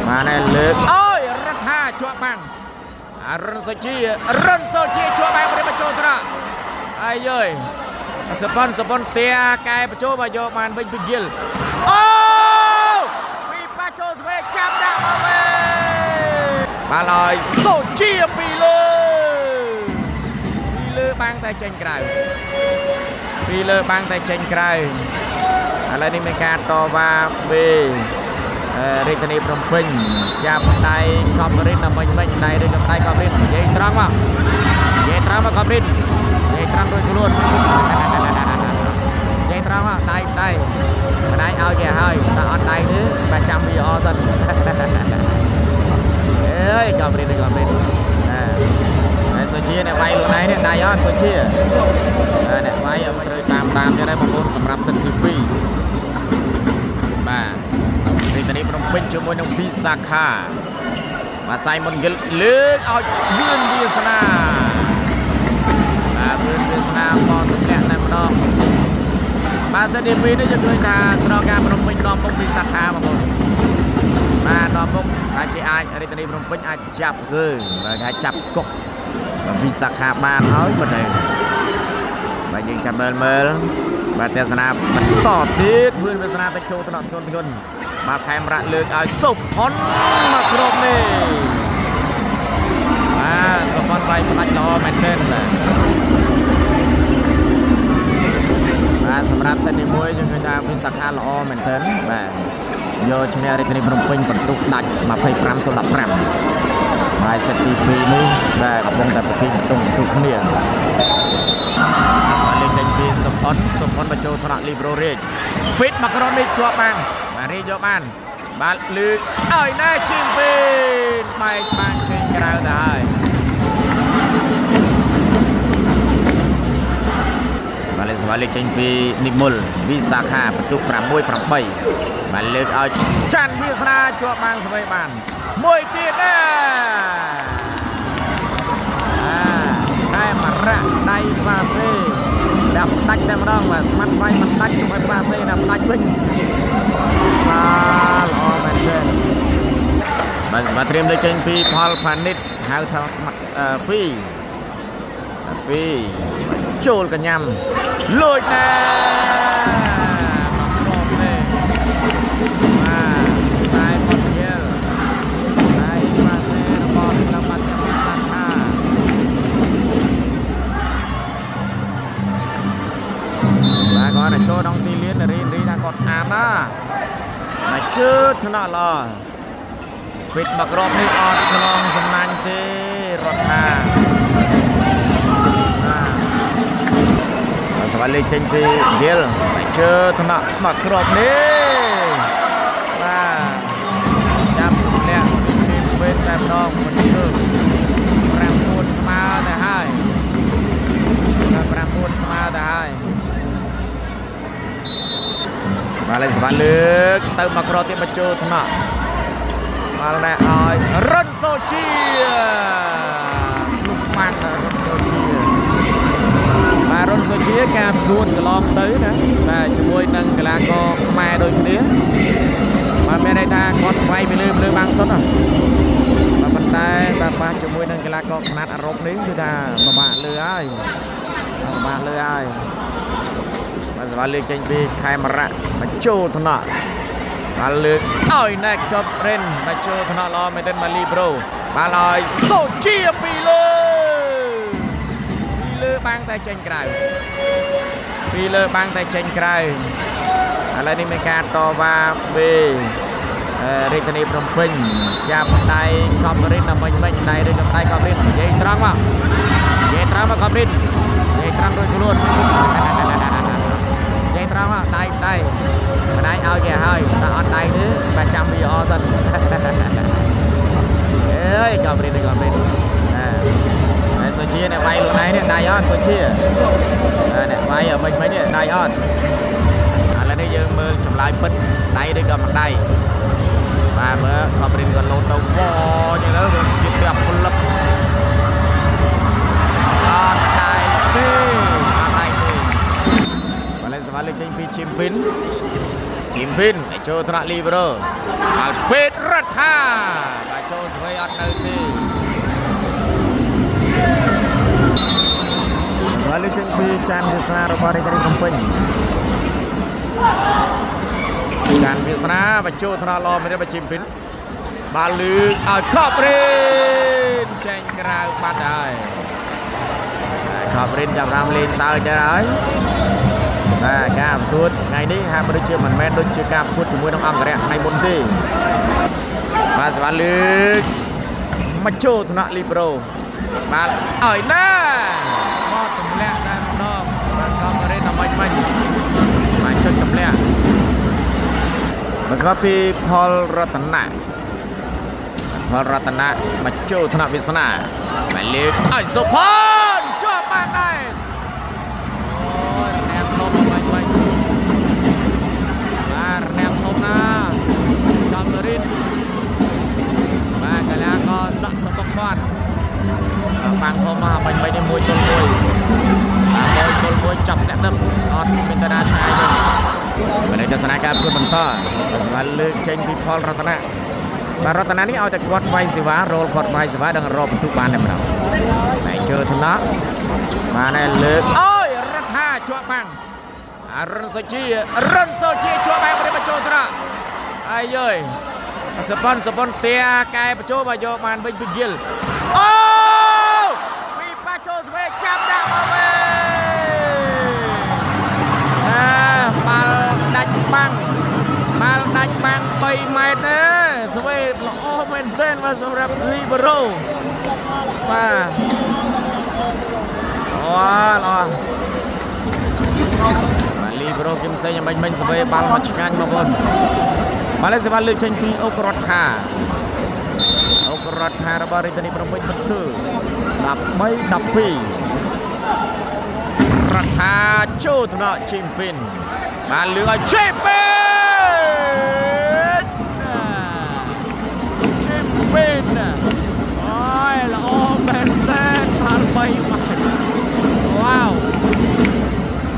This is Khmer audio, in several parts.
มาในเลือกโอ้ยรัฐาจั่วบังรันโซจีจั่วบังไม่ได้มาโจตระไอ้เย้ยสปอนเตียกายประโจมาโยมันเป็นปิกิลโอ้มีปาโจสเปกจับดาวมาเว้มาลอยโซจีปีเลยบางแต่เจนไกลปีเลยบางแต่เจนไกลอะไรนี่เป็นการต่อว่าเบเรตนีพรหมพิญจับได้คอมรินนะมันได้เรื่องกับได้คอมรินยัยตรังมาคอมรินยัยตรังโดยกลุ่นยัยตรังมาได้เอาแก่ให้แต่อันได้นึกประจำวิออสันเอ้ยคอมรินโซเชียเนี่ยไปหรือไหนเนี่ยนายอดโซเชียเนี่ยไปเลยตามจะได้บางคนสำหรับสันติปีมาในตอนนี้พนมเปญช่วยน้องพิซาคามาใส่มันเลือกเอาเยื่อนวิสนาเยื่อนวิสนาพอถึงแหล่งในมันองมาสันติปีนี่จะด้วยทางสโลการพนมเปญนอมพงพิซาคาบางคนมานอมพงอาจจะในตอนนี้พนมเปญอาจจับซื้อและจับกบวิสาขาบานเอาหมดเลยมายิงจับเมิลมาเตะสนามมันต่อติดเพื่อนเป็นสนามตะโจตลอดทุนมาแคมระเลือกเอาสุพพนมาครบนี่สุพพนไปตัดจอแมนเทนเลยสำหรับเซนิมวยยังคือทางวิสาขาล้อแมนเทนโยชนะเรตนีพนมเปญบรรทุกดักมาเพย์พรำตัวหลับพรำรายสติปีนี้ได้กับวงแต่ปฏิบัติตรงทุกเนียสวัสดีเจนพีสมพลมาโจธนาลีโบเรจปิดมักรอนในจั่วบังมาเรียโยมันบาลือเอ้ยน่าชิมปีนไปบางชิงกระดาษมาเลยสวัสดีเจนพีนิมลวิสาขาประจุปรามวยปรามใบมาเลือกเอาจันวิสนาจั่วบังสบายบานมวยตีนได้มาระได้ปาเซ่ดับตักแต่มาดองว่าสมัติไว้มันตักกับไอ้ปาเซ่นะตักวิ่งมาล้อแมนเทนมันสมัติเตรียมเลยเจนพีพอลพานิชหาทางสมัติฟีโจลกันยำลุยแน่ก่อนโจน้องตีเลี้ยนรีทางกอดสนามนะมาชื่อชนะลอปิดบักรอบนี้ออดฉลองสำนักที่รถห้าสวัสดีเจนพีเกลมาชื่อชนะบักรอบนี้มาจับเลี้ยงชิมเป็นแบบน้องคนนี้แรมปูนสมาร์แต่ให้แรมปูนสมาร์แต่ให้มาเลยสบายลึกเติมมากรอที่มาโจทนะมาเลยอ้อยรันโซจีลูกมันรันโซจีมารันโซจีการดวลกลองตื้อนะแต่จมวยนั่งกลางก็มาโดยคนนี้มาไม่ได้ทางกอดไฟไปลืมบางสดอ่ะมาบันไดแบบมาจมวยนั่งกลางก็ขนาดอารมณ์นี้คือท่ามาบะเลยมาสวัสดีเจนพีใครมาระมาโจธนามาเลือกอ้อยนักกับเรนมาโจธนาล้อไม่เดินมาลีโบรมาลอยโซเชียปีเลยบางแต่เจนไกลอะไรนี่เป็นการต่อว่าเบเรตนีพรหมพิญจับได้คอมรินนะมันได้เรื่องกับได้คอมรินยัยตรังมาคอมรินยัยตรังโดยกลุ่นยัยตรังมาได้เอาแก่ให้แต่อันได้นึกประจำวิออสันเอ้ยคอมรินในโซเชียเนี่ยไปหรือไหนเนี่ยนายอดโซเชียเนี่ยไปมันเนี่ยนายอดอะไรนี่ยังมือจำลายปิดได้ด้วยกับมันได้มาเมื่อคอมรินกันโลตวออย่างนั้นโดนจิตเตียบคนลับได้มาเล่นสวัสดีเจนพีชิมพินไอโจธนาลีโบร បាល់ពេទ្យរដ្ឋាបាទចូលស្វ័យអត់នៅទេស្វាលើកចេញពីចាន់វាសនារបស់រាជធានីភ្នំពេញចាន់វាសនាបញ្ចូលថ្នាក់ល្អមានរបស់ជីមពីនបាល់លើកឲ្យខប់រិនចេញក្រៅបាត់ហើយខប់រិនចាប់រាមលេងសើចទៅហើយបាទការប្រកួតថ្ងៃនេះហាក់បីដូចជាមិនមែនដូចជាការប្រកួតជាមួយនឹងអង្គរៈថ្ងៃមុនទេបាទសវណ្ណលើកមកចូលថ្នាក់លីប្រូបាទឲ្យណាមកទម្លាក់តែម្ដងបាទខប់រិនដល់មិញបាទចុចទម្លាក់បាទស្វាពីផលរតនៈមកចូលថ្នាក់វាសនាបាទលើកឲ្យសុផានជាប់បានដែរអូយរនាមធំបាញ់បាទរនាមធំណាកំលរិនបាទកីឡាករសាក់សបុកគាត់បាំងធំមកបាញ់នេះមួយទល់មួយចាប់អ្នកដឹកអត់មានតាឆ្ងាយទេបាទទស្សនការប្រកួតបន្តស្វាលើកចេញពីផលរតនៈបាទរតនៈនេះឲ្យតែគាត់វាយសេវារលគាត់វាយសេវាដល់រកបន្ទុកបានតែម្ដងតែជើថ្នាក់បានតែលើកអូយរដ្ឋាជាប់បាំងរុនសូជាជាប់បាំងមកចូលត្រាអាយអើយសប៉ុនទាកែបញ្ចូលមកយកបានវិញពីហ្គិលអូពីប៉ាចូលស្វេចាប់ដាក់មកវិញបាល់ដាច់បាំង3ម៉ែត្រទេស្វេល្អមែនទែនមកសម្រាប់លីបេរ៉ូបាទអូល្អបាទលីបេរ៉ូគឹមសេងយ៉ាងមិញស្វេបាល់មកឆ្ងាញ់មកបងបាល់នេះសេវាលើកចេញពីអុករដ្ឋារបស់រាជធានីភ្នំពេញបន្ទើ13-12រដ្ឋាចូលថ្នាក់ជីមពីនបានលើកឲ្យជីមពីនអូយល្អមែនតើបាន3ម៉ែត្រវ៉ាវ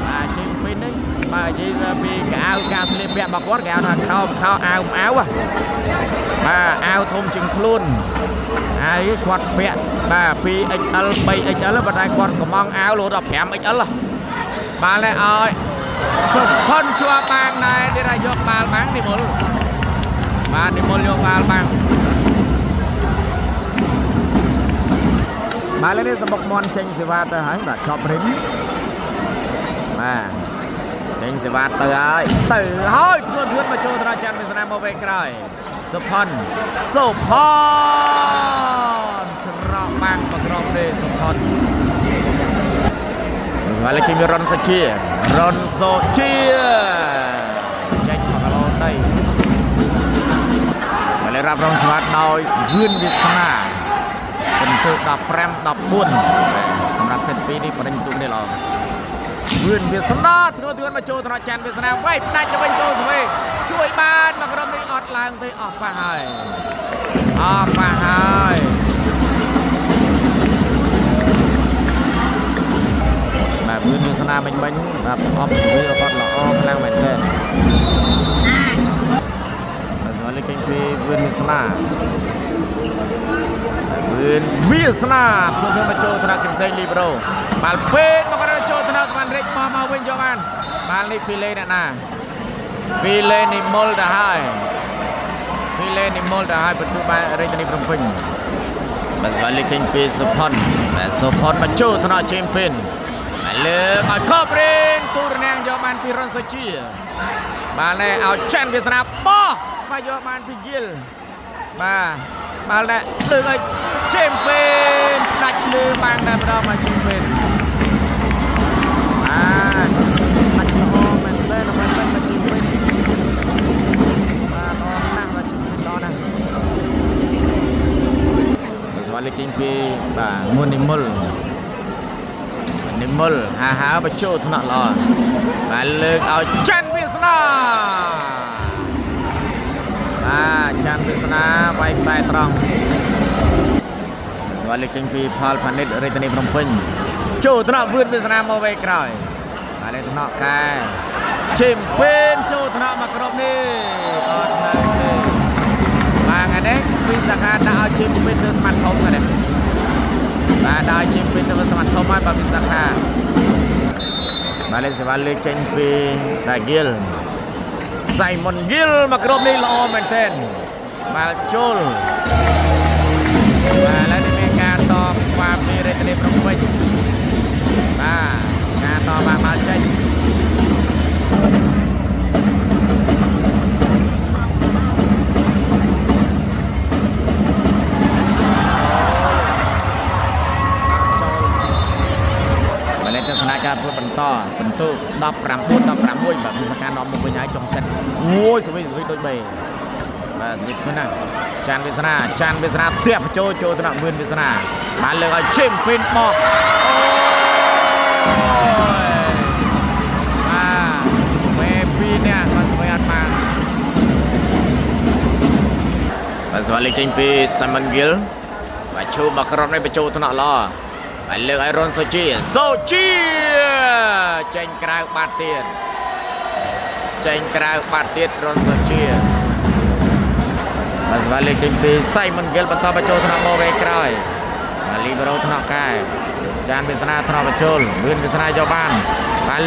បាទជីមពីននេះបាទនិយាយពីកៅអៅការស្លៀកពាក់របស់គាត់គេហៅថាខោអាវបាទអាវធំជាងខ្លួនហើយគាត់ពាក់បាទ 2XL 3XL ប៉ុន្តែគាត់កំងអាវលោដល់ 5XL បានហើយឲ្យសុផុនជាប់បានដែរនេះថាយកបាល់បាំងនិមលយកបាល់បាំងបាល់នេះសម្បុកមន់ចេញសេវាទៅហើយបាទខប់រិនបាទចេញសេវាទៅហើយធ្ងន់មកចូលត្រាចាន់វាសនាមកវិញក្រោយសុផុនច្រកបាំងប្រក្រមទេសុផុនស្វាលេជិមរុនសូជាចេញមកគីឡូដីហើយរាប់រងស្វាតដោយវឿនវាសនាបន្ទុក15-14សម្រាប់សេត2នេះបរិញ្ញទុកនេះល្អវឿនវាសនាធ្ងន់មកចូលថ្នាក់ចាន់វាសនាវាយផ្ដាច់ទៅវិញចូលស្វេជួយបានមកក្រុមនេះអត់ឡើងទេអស់ប៉ះហើយបាទវឿនវាសនាមិញបាទអបវាគាត់ល្អខ្លាំងមែនទែនបាទស្វាលេខចេញពីវឿនវាសនាខ្លួនមកចូលថ្នាក់គឹមសេងលីប្រូបាល់ពេកមកគាត់ចូលថ្នាក់ស្មានរិចមកវិញយកបានបាល់នេះហ្វីលេអ្នកណាហ្វីលេនីមុលទៅហើយបន្ទុកបានរាជធានីភ្នំពេញបាទស្វាលេខចេញពីសុផុនមកចូលថ្នាក់ជេមពីនលើកឲ្យខប់រិនទូរណាំងយកបានពីរុនសូជាបាល់នេះឲ្យចាន់វាសនាបោះមកយកបានពីហ្គិលបាទបាល់នេះលើកឲ្យជេមពីនដាច់លើបាំងតែម្ដងមកជេមពីនដាច់ល្អមែនទែនមកជេមពីនបាទល្អណាស់មកជេមពីនល្អណាស់ស្វាលេខចេញពីបាទមុននិមលហាបញ្ចូលថ្នាក់ល្អបាទលើកឲ្យចាន់វាសនាចាន់វាសនាវាយខ្សែត្រង់ស្វាលើកចេញពីផលផានិតរាជធានីភ្នំពេញចូលថ្នាក់វឿនវាសនាមកវិញក្រោយបាទលេខថ្នាក់កែជេមពេនចូលថ្នាក់មកក្រុមនេះអត់នៅទេ ពីសាខាដាក់ឲ្យជិមពីទៅស្មាតធំហ្នឹងបាទដាក់ឲ្យជិមពីទៅស្មាតធំហើយបាទពីសាខាបាទលេសវ៉ាលេចេញពីតាហ្គីល Simon Gill មកក្រុមនេះល្អមែនទែនបាល់ចូលបាទឥឡូវនេះមានការតបបាល់ពីរាជធានីភ្នំពេញបាទការតបបាល់ចេញទស្សនកិច្ចការប្រកួតបន្តបន្ទុក19-16បាទវិសាខានាំមកវិញហើយចុងសិនអូយសវីដូចបីបាទសវីទៅណាចាន់វាសនាទាបចូលថ្នាក់មឿនវាសនាបានលើកឲ្យឈឹមពេញបោះអូយបាទមេពីរនាក់មកស្វែងអត់បានបាទសវ៉ាលេខចេញពី Simon Gill បាទឈូមកក្រុមនេះបញ្ចូលថ្នាក់ល្អហើយលើកឲ្យរុនសូជីចេញក្រៅបាត់ទៀតរុនសូជីបាទស្វាលេខចេញពី Simon Gill បន្តបញ្ចូលថ្នាក់មកវេក្រោយលីបេរ៉ូថ្នាក់កែចានវាសនាថ្នាក់បញ្ចូលមានវាសនាយកបាន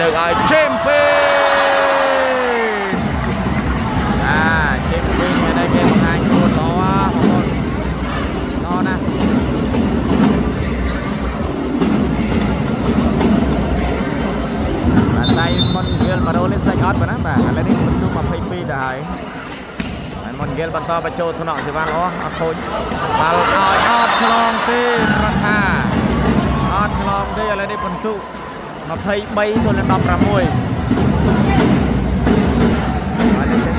លើកឲ្យជេមពីជេមពីមានតែគេបង្ហាញខ្លួនល្អបងប្អូនល្អណាស់Simon Gill មករោលេសាច់អត់បាទណាបាទឥឡូវនេះបន្ទុក22ទៅហើយ Simon Gill បន្តបញ្ចូលថ្នាក់សេវាល្អអត់ខូចបាល់ឲ្យអត់ឆ្លងទេរដ្ឋាអត់ឆ្លងទេឥឡូវនេះបន្ទុក23ទល់នឹង16ហើយលេខចេញ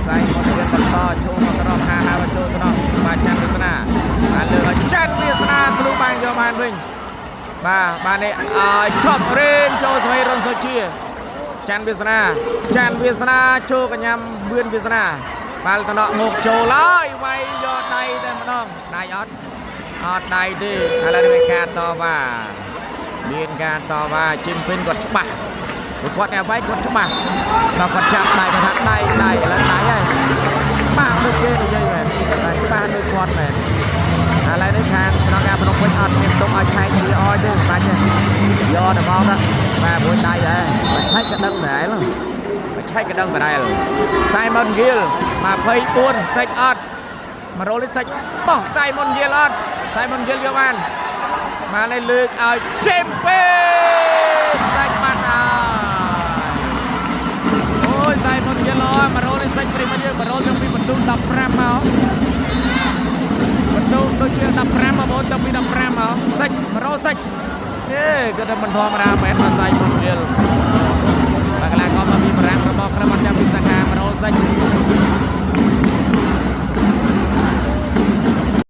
Simon Gill បន្តចូលមកក្រោម50បញ្ចូលថ្នាក់បាទច័ន្ទវាសនាបានលើកឲ្យច័ន្ទវាសនាទ្រូបានយកបានវិញបាទនេះឲ្យថប់រេនចូលស្វ័យរុនសូជាច័ន្ទវាសនាចូលកញ្ញាំបឿនវាសនាបាល់តំណក់មកចូលហើយវាយយកដៃតែម្ដងដៃអត់ដៃទេឥឡូវមានការតវ៉ាជីមពីនគាត់ច្បាស់គាត់អ្នកវាយគាត់ច្បាស់ដល់គាត់ចាប់ដៃគាត់ថាដៃឥឡូវដៃហើយច្បាស់ដូចគេនិយាយមែនច្បាស់ដូចគាត់មែនឥឡូវនេះខាងស្នងការភ្នំពេញអត់មានទុកឲ្យឆែកវាអោយទេបាច់ទេយកតែមកបាទមួយដៃដែរបើឆែកក៏ដឹងដែរSimon Gill 24សេចអត់មករោលនេះសេចបោះ Simon Gill អត់ Simon Gill យកបាននេះលើកឲ្យជេមពេសេចបាត់ហើយអូយ Simon Gill អត់មករោលនេះសេចព្រីមកយើងមករោលយកពីបន្ទូ15មកបន្ទូដូចជា15មកបងទៅពី15មកសេចមករោលសេចគឺតែមិនធម្មតាមែនSimon Gill កន្លែងក៏មានបរាំងរបស់ក្រុមអន្តរវិសាខាមករោលសេច